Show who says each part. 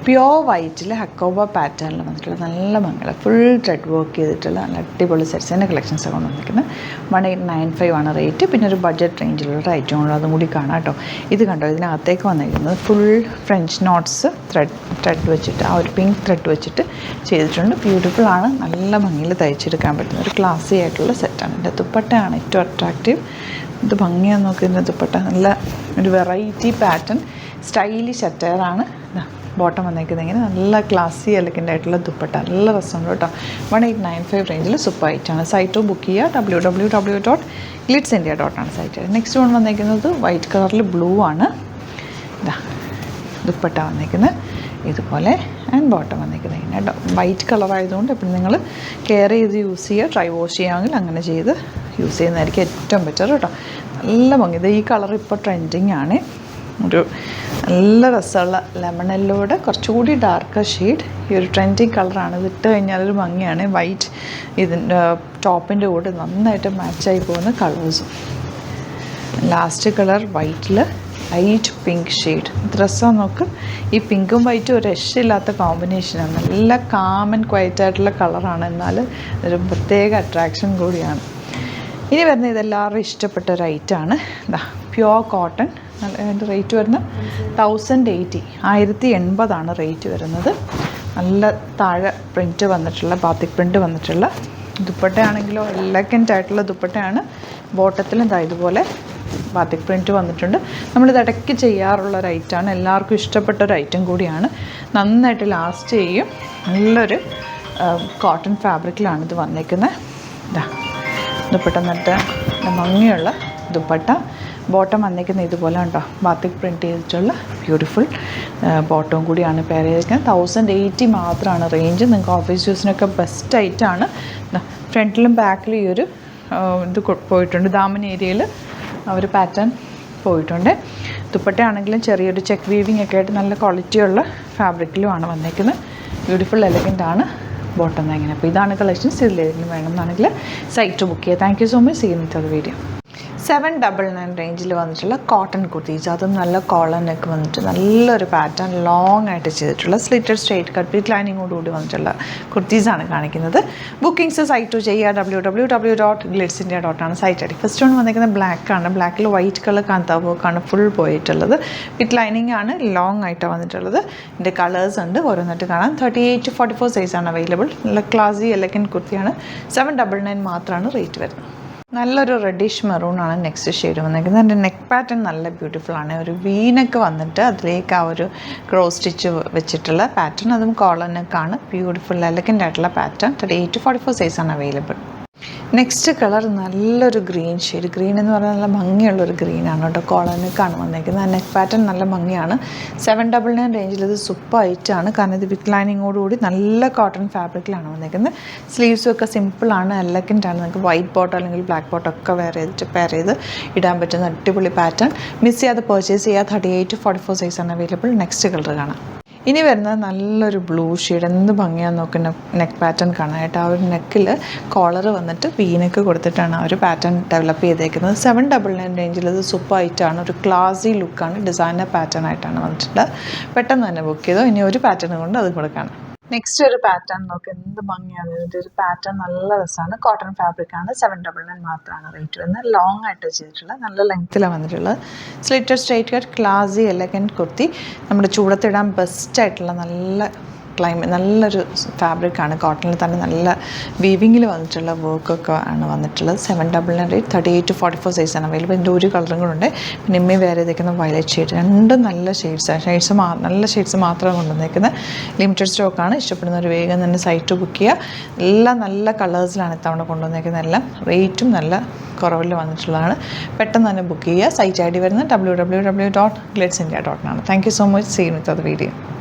Speaker 1: Pure വൈറ്റിൽ hakoba പാറ്റേണിൽ വന്നിട്ടുള്ള നല്ല മംഗള ഫുൾ ത്രെഡ് വർക്ക് ചെയ്തിട്ടുള്ള നല്ല അടിപൊളി സെറ്റ്സിൻ്റെ കളക്ഷൻസ് കൊണ്ട് വന്നിരിക്കുന്നത് 1895 ആണ് റേറ്റ്. പിന്നെ ഒരു ബഡ്ജറ്റ് റേഞ്ചിലുള്ള ഐറ്റമുള്ള അതും കൂടി കാണാം കേട്ടോ. ഇത് കണ്ടോ, ഇതിനകത്തേക്ക് വന്നിരിക്കുന്നത് ഫുൾ ഫ്രഞ്ച് നോട്ട്സ് ത്രെഡ് വെച്ചിട്ട് ആ ഒരു പിങ്ക് ത്രെഡ് വെച്ചിട്ട് ചെയ്തിട്ടുണ്ട്. ബ്യൂട്ടിഫുൾ ആണ്, നല്ല ഭംഗിയിൽ തയ്ച്ചെടുക്കാൻ പറ്റുന്ന ഒരു ക്ലാസി ആയിട്ടുള്ള സെറ്റാണ്. എൻ്റെ ദുപ്പട്ടയാണ് ഏറ്റവും അട്രാക്റ്റീവ്. ഇത് ഭംഗിയാന്ന് നോക്കുന്ന ദുപ്പട്ട, നല്ല ഒരു വെറൈറ്റി പാറ്റേൺ സ്റ്റൈലിഷ് അറ്റയറാണ്. ബോട്ടം വന്നേക്കുന്നത് ഇങ്ങനെ നല്ല ക്ലാസി എലഗൻ്റ് ആയിട്ടുള്ള ദുപ്പട്ട, നല്ല രസമുണ്ട് കേട്ടോ. 1895 റേഞ്ചിൽ സൂപ്പർ ആയിട്ടാണ്. സൈറ്റ് ബുക്ക് ചെയ്യുക www.glitzindia.com ആണ് സൈറ്റ്. നെക്സ്റ്റ് വൺ വന്നേക്കുന്നത് വൈറ്റ് കളറിൽ ബ്ലൂ ആണ്. ഇതാ ദുപ്പട്ട വന്നേക്കുന്നത് ഇതുപോലെ ആൻഡ് ബോട്ടം വന്നേക്കുന്നത് ഇങ്ങനെ കേട്ടോ. വൈറ്റ് കളറായതുകൊണ്ട് എപ്പോഴും നിങ്ങൾ കെയർ ചെയ്ത് യൂസ് ചെയ്യുക. ഡ്രൈ വാഷ് ചെയ്യുകയാണെങ്കിൽ അങ്ങനെ ചെയ്ത് യൂസ് ചെയ്യുന്നതായിരിക്കും ഏറ്റവും ബെറ്റർ കേട്ടോ. നല്ല ഭംഗി. ഇത് ഈ കളർ ഇപ്പോൾ ട്രെൻഡിങ് ആണ്. ഒരു നല്ല രസമുള്ള ലെമൺ യെല്ലോയുടെ കുറച്ചുകൂടി ഡാർക്കർ ഷെയ്ഡ്. ഈ ഒരു ട്രെൻഡിങ് കളറാണ്. ഇത് ഇട്ട് കഴിഞ്ഞാലൊരു ഭംഗിയാണ്. വൈറ്റ് ഇതിൻ്റെ ടോപ്പിൻ്റെ കൂടെ നന്നായിട്ട് മാച്ചായി പോകുന്ന കളേഴ്സും. ലാസ്റ്റ് കളർ വൈറ്റിൽ ലൈറ്റ് പിങ്ക് ഷെയ്ഡ്. ഡ്രസ്സാണ് നോക്ക്. ഈ പിങ്കും വൈറ്റും ഒരു രക്ഷയില്ലാത്ത കോമ്പിനേഷനാണ്. നല്ല കാം ആൻഡ് ക്വയറ്റ് ആയിട്ടുള്ള കളറാണ്, എന്നാൽ ഒരു പ്രത്യേക അട്രാക്ഷൻ കൂടിയാണ്. ഇനി വരുന്നത് ഇതെല്ലാവരും ഇഷ്ടപ്പെട്ട ഒരു ഐറ്റമാണ്. ഇതാ പ്യോർ കോട്ടൺ. അതിൻ്റെ റേറ്റ് വരുന്നത് 1080 റേറ്റ് വരുന്നത്. നല്ല താഴെ പ്രിൻറ്റ് വന്നിട്ടുള്ള ബാത്തിക് പ്രിൻറ്റ് വന്നിട്ടുള്ള ദുപ്പട്ടയാണെങ്കിലോ എലഗൻ്റ് ആയിട്ടുള്ള ദുപ്പട്ടയാണ്. ബോട്ടത്തിലും ഇതാ ഇതുപോലെ ബാത്തിക് പ്രിൻറ്റ് വന്നിട്ടുണ്ട്. നമ്മളിത് ഇടയ്ക്ക് ചെയ്യാറുള്ള ഒരു ഐറ്റമാണ്. എല്ലാവർക്കും ഇഷ്ടപ്പെട്ട ഒരു ഐറ്റം കൂടിയാണ്. നന്നായിട്ട് ലാസ്റ്റ് ചെയ്യും. നല്ലൊരു കോട്ടൺ ഫാബ്രിക്കിലാണ് ഇത് വന്നേക്കുന്നത്. ഇതാ ദുപ്പട്ട എന്നിട്ട് ഭംഗിയുള്ള ദുപ്പട്ട. ബോട്ടം വന്നേക്കുന്നത് ഇതുപോലെ കേട്ടോ. ബാത്തിക് പ്രിൻറ്റ് ചെയ്തിട്ടുള്ള ബ്യൂട്ടിഫുൾ ബോട്ടവും കൂടിയാണ് പെയർ ചെയ്തിരിക്കുന്നത്. 1080 മാത്രമാണ് റേഞ്ച്. നിങ്ങൾക്ക് ഓഫീസ് യൂസിനൊക്കെ ബെസ്റ്റ് ആയിട്ടാണ്. ഫ്രണ്ടിലും ബാക്കിലും ഈ ഒരു ഇത് പോയിട്ടുണ്ട്. ദാമൻ ഏരിയയിൽ ഒരു പാറ്റേൺ പോയിട്ടുണ്ട്. ദുപ്പട്ടയാണെങ്കിലും ചെറിയൊരു ചെക്ക് വീവിങ് ഒക്കെ ആയിട്ട് നല്ല ക്വാളിറ്റിയുള്ള ഫാബ്രിക്കിലുമാണ് വന്നേക്കുന്നത്. ബ്യൂട്ടിഫുൾ എലഗൻ്റ് ആണ്. ബോട്ടം എങ്ങനെ. അപ്പോൾ ഇതാണ് കളക്ഷൻസ്. ഇതിലേതെങ്കിലും വേണമെന്നാണെങ്കിൽ സൈറ്റ് ബുക്ക് ചെയ്യുക. Thank you so much. See you in the video. 799 റേഞ്ചിൽ വന്നിട്ടുള്ള കോട്ടൺ കുർത്തീസ്, അതും നല്ല കോളറിനൊക്കെ വന്നിട്ട് നല്ലൊരു പാറ്റേൺ ലോങ് ആയിട്ട് ചെയ്തിട്ടുള്ള സ്ലിറ്റഡ് സ്ട്രേറ്റ് കട്ട് വിത്ത് ലൈനിങ്ങോടുകൂടി വന്നിട്ടുള്ള കുർത്തീസാണ് കാണിക്കുന്നത്. ബുക്കിംഗ്സ് സൈറ്റ് ചെയ്യുക www.glitzindia.com ആണ് site ID. First one വന്നിരിക്കുന്നത് ബ്ലാക്ക് ആണ്. ബ്ലാക്കിൽ വൈറ്റ് കളർ കാന്താ വർക്കാണ് ഫുൾ പോയിട്ടുള്ളത്. വിത്ത് ലൈനിങ് ആണ്, ലോങ് ആയിട്ടാണ് വന്നിട്ടുള്ളത്. ഇതിൻ്റെ കളേഴ്സ് ഉണ്ട്, ഓരോന്നിട്ട് കാണാം. 38 to 44 സൈസാണ് അവൈലബിൾ. നല്ല ക്ലാസി എലഗൻ്റ് കുർത്തിയാണ്. 799 മാത്രമാണ് റേറ്റ് വരുന്നത്. നല്ലൊരു റെഡിഷ് മെറൂൺ ആണ് നെക്സ്റ്റ് ഷെയ്ഡ് വന്നിരിക്കുന്നത്. എൻ്റെ നെക്ക് പാറ്റേൺ നല്ല ബ്യൂട്ടിഫുൾ ആണ്. ഒരു വീനൊക്കെ വന്നിട്ട് അതിലേക്ക് ആ ഒരു ക്രോസ് സ്റ്റിച്ച് വെച്ചിട്ടുള്ള പാറ്റേൺ, അതും കോളർ നെക്കാണ്. ബ്യൂട്ടിഫുൾ എലഗൻ്റ് ആയിട്ടുള്ള പാറ്റേൺ. 38 to 44 സൈസാണ് അവൈലബിൾ. നെക്സ്റ്റ് കളർ നല്ലൊരു ഗ്രീൻ ഷെയ്ഡ്. ഗ്രീൻ എന്ന് പറഞ്ഞാൽ നല്ല ഭംഗിയുള്ളൊരു ഗ്രീനാണ് കേട്ടോ. കോളർ നെക്കാണ് വന്നിരിക്കുന്നത്. നെക്ക് പാറ്റേൺ നല്ല ഭംഗിയാണ്. 799 റേഞ്ചിൽ ഇത് സൂപ്പർ ആയിട്ടാണ്. കാരണം ഇത് വിത്ത് ലൈനിങ്ങോടുകൂടി നല്ല കോട്ടൺ ഫാബ്രിക്കിലാണ് വന്നിരിക്കുന്നത്. സ്ലീവ്സും ഒക്കെ സിമ്പിളാണ്, എലഗൻ്റ് ആണ്. നിങ്ങൾക്ക് വൈറ്റ് ബോട്ടോ അല്ലെങ്കിൽ ബ്ലാക്ക് ബോട്ടോ ഒക്കെ പെയർ ചെയ്ത് ഇടാൻ പറ്റുന്ന അടിപൊളി പാറ്റേൺ. മിസ് ചെയ്യാതെ പർച്ചേസ് ചെയ്യുക. 38 to 44 സൈസാണ് അവൈലബിൾ. നെക്സ്റ്റ് കളർ കാണാം. ഇനി വരുന്നത് നല്ലൊരു ബ്ലൂ ഷെയ്ഡ്. എന്ത് ഭംഗിയാന്ന് നോക്കുന്ന നെക്ക് പാറ്റേൺ കാണാനായിട്ട്. ആ ഒരു നെക്കിൽ കോളർ വന്നിട്ട് വീനൊക്കെ കൊടുത്തിട്ടാണ് ആ ഒരു പാറ്റേൺ ഡെവലപ്പ് ചെയ്തേക്കുന്നത്. 799 റേഞ്ചിൽ ഇത് സൂപ്പർ ആയിട്ടാണ്. ഒരു ക്ലാസി ലുക്കാണ്. ഡിസൈനർ പാറ്റേൺ ആയിട്ടാണ് വന്നിട്ടുള്ളത്. പെട്ടെന്ന് തന്നെ ബുക്ക് ചെയ്തോ. ഇനി ഒരു പാറ്റേൺ കൊണ്ട് അതും കൂടെ കാണാം. നെക്സ്റ്റ് ഒരു പാറ്റേൺ നോക്കി. എന്ത് ഭംഗിയാണ്. ഇതിൻ്റെ ഒരു പാറ്റേൺ നല്ല രസമാണ്. കോട്ടൺ ഫാബ്രിക് ആണ്. 799 മാത്രമാണ് റേറ്റ് വരുന്നത്. ലോങ് ആയിട്ട് ചെയ്തിട്ടുള്ളത്, നല്ല ലെങ്ത്തിലാണ് വന്നിട്ടുള്ളത്. Slitted straight cut classy elegant kurti. നമ്മുടെ ചൂടത്തിടാൻ ബെസ്റ്റ് ആയിട്ടുള്ള നല്ലൊരു ഫാബ്രിക്കാണ്. കോട്ടണിൽ തന്നെ നല്ല വീവിങ്ങിൽ വന്നിട്ടുള്ള വർക്കൊക്കെ ആണ് വന്നിട്ടുള്ളത്. 799 റേറ്റ്. 38 to 44 സൈസാണ് അവൈലബിൾ. ഇതിൻ്റെ ഒരു കളറും കൂടെ ഉണ്ട്. പിന്നെ ഇമ്മി വേറെ ചെയ്തേക്കുന്ന വയലറ്റ് ഷെയ്ഡ്. രണ്ടും നല്ല നല്ല ഷെയ്ഡ്സ് മാത്രമാണ് കൊണ്ടുവന്നേക്കുന്നത്. ലിമിറ്റഡ് സ്റ്റോക്കാണ്. ഇഷ്ടപ്പെടുന്നവർ വേഗം തന്നെ സൈറ്റ് ബുക്ക് ചെയ്യുക. എല്ലാം നല്ല കളേഴ്സിലാണ് ഇത്തവണ കൊണ്ടുവന്നേക്കുന്നത്. എല്ലാം റേറ്റും നല്ല കുറവിൽ വന്നിട്ടുള്ളതാണ്. പെട്ടെന്ന് തന്നെ ബുക്ക് ചെയ്യുക. സൈറ്റ് ഐ ഡി വരുന്നത് www.glitzindia.com ആണ്. Thank you so much. See you with the video.